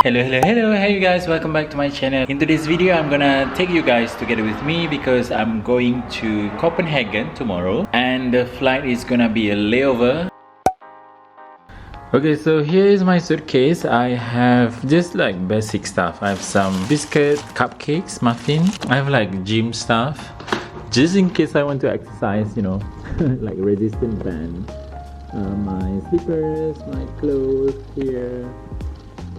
Hello, hey you guys, welcome back to my channel. In today's video, I'm gonna take you guys together with me because I'm going to Copenhagen tomorrow and the flight is gonna be a layover. Okay, so here is my suitcase. I have just like basic stuff. I have some biscuit, cupcakes, muffin. I have like gym stuff just in case I want to exercise, you know, like resistance band. My slippers, my clothes here.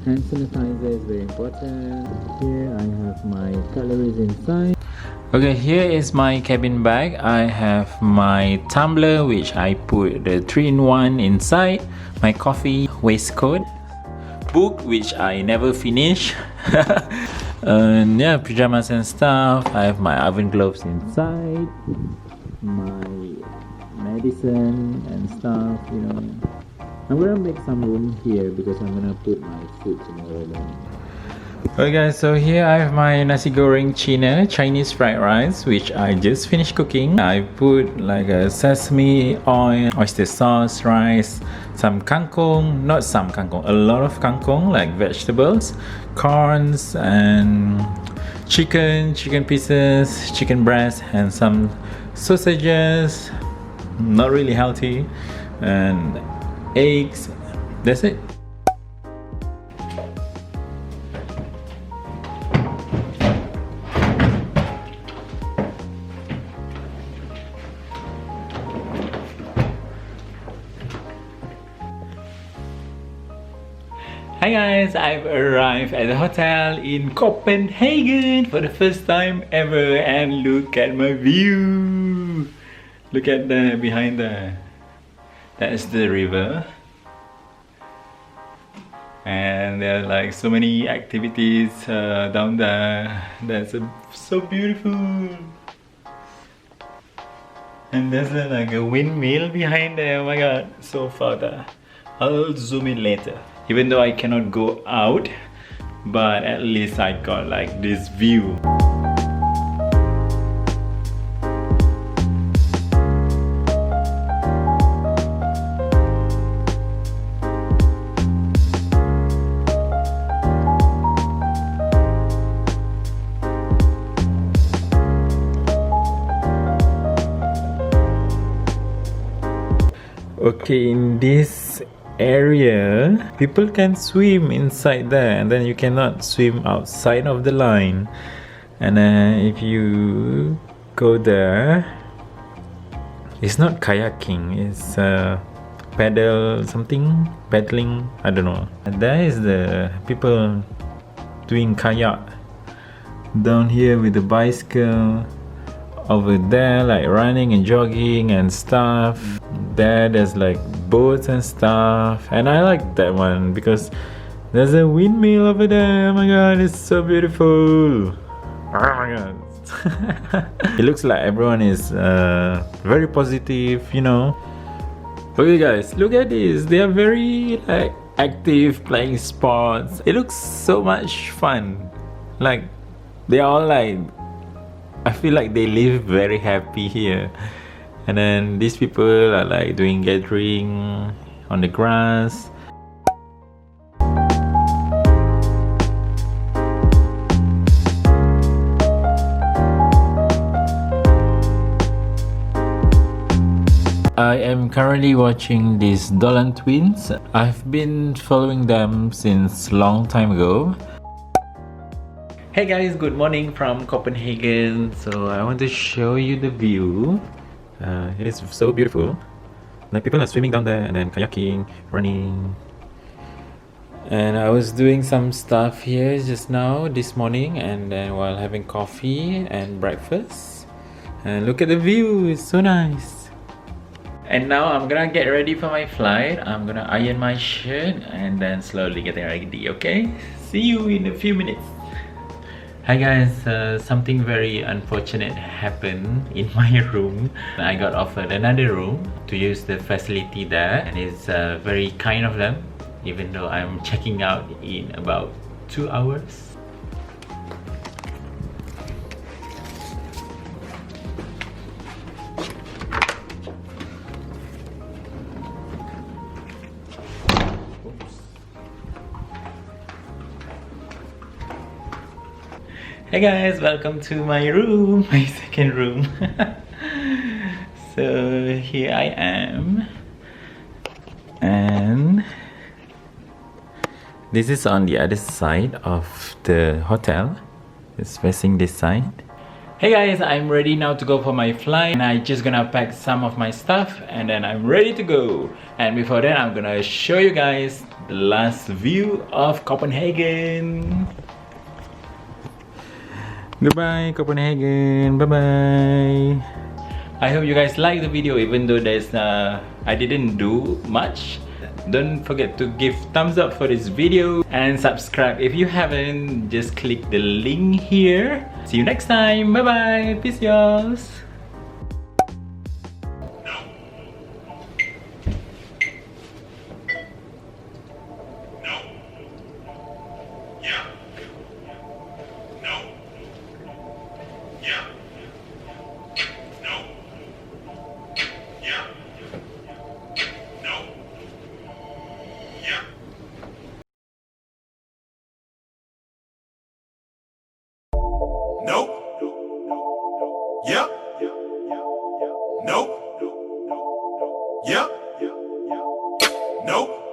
Hand sanitizer is very important. Here I have my cutleries inside. Okay, here is my cabin bag. I have my tumbler which I put the 3-in-1 inside, my coffee, waistcoat, book which I never finish, and yeah, pajamas and stuff. I have my oven gloves inside, my medicine and stuff, you know. I'm gonna make some room here because I'm gonna put my food tomorrow morning. Okay guys, so here I have my nasi goreng Cina, Chinese fried rice, which I just finished cooking. I put like a sesame oil, oyster sauce, rice, some kangkong, not some kangkong, a lot of kangkong, like vegetables, corns and chicken pieces, chicken breast and some sausages, not really healthy, and eggs. That's it. Hi guys, I've arrived at the hotel in Copenhagen for the first time ever, and look at my view. Look at the behind there. That's the river, and there are like so many activities down there. That's so beautiful, and there's like a windmill behind there. Oh my god, so far there. I'll zoom in later. Even though I cannot go out, but at least I got like this view. Okay, in this area, people can swim inside there, and then you cannot swim outside of the line. And if you go there, it's not kayaking, it's paddling, I don't know. And there is the people doing kayak down here with the bicycle. Over there, like running and jogging and stuff. There's like boats and stuff, and I like that one because there's a windmill over there. Oh my god, it's so beautiful. Oh my god. It looks like everyone is very positive, you know. Okay guys, look at this. They are very like active, playing sports. It looks so much fun. Like they are all like, I feel like they live very happy here. And then these people are like doing gathering on the grass. I am currently watching these Dolan twins. I've been following them since long time ago. Hey guys, good morning from Copenhagen. So I want to show you the view. It's so beautiful. Like people are swimming down there and then kayaking, running. And I was doing some stuff here just now this morning, and then while having coffee and breakfast. And look at the view, it's so nice. And now I'm gonna get ready for my flight. I'm gonna iron my shirt and then slowly getting ready, okay? See you in a few minutes. Hi guys, something very unfortunate happened in my room. I got offered another room to use the facility there, and it's very kind of them, even though I'm checking out in about 2 hours. Hey guys, welcome to my room, my second room. So here I am, and this is on the other side of the hotel. It's facing this side. Hey guys, I'm ready now to go for my flight, and I just gonna pack some of my stuff and then I'm ready to go. And before that, I'm gonna show you guys the last view of Copenhagen. Goodbye Copenhagen, bye bye. I hope you guys like the video, even though there's I didn't do much. Don't forget to give thumbs up for this video and subscribe if you haven't. Just click the link here. See you next time. Bye bye. Peace y'all. Nope. Yep. Nope. Yep. Nope.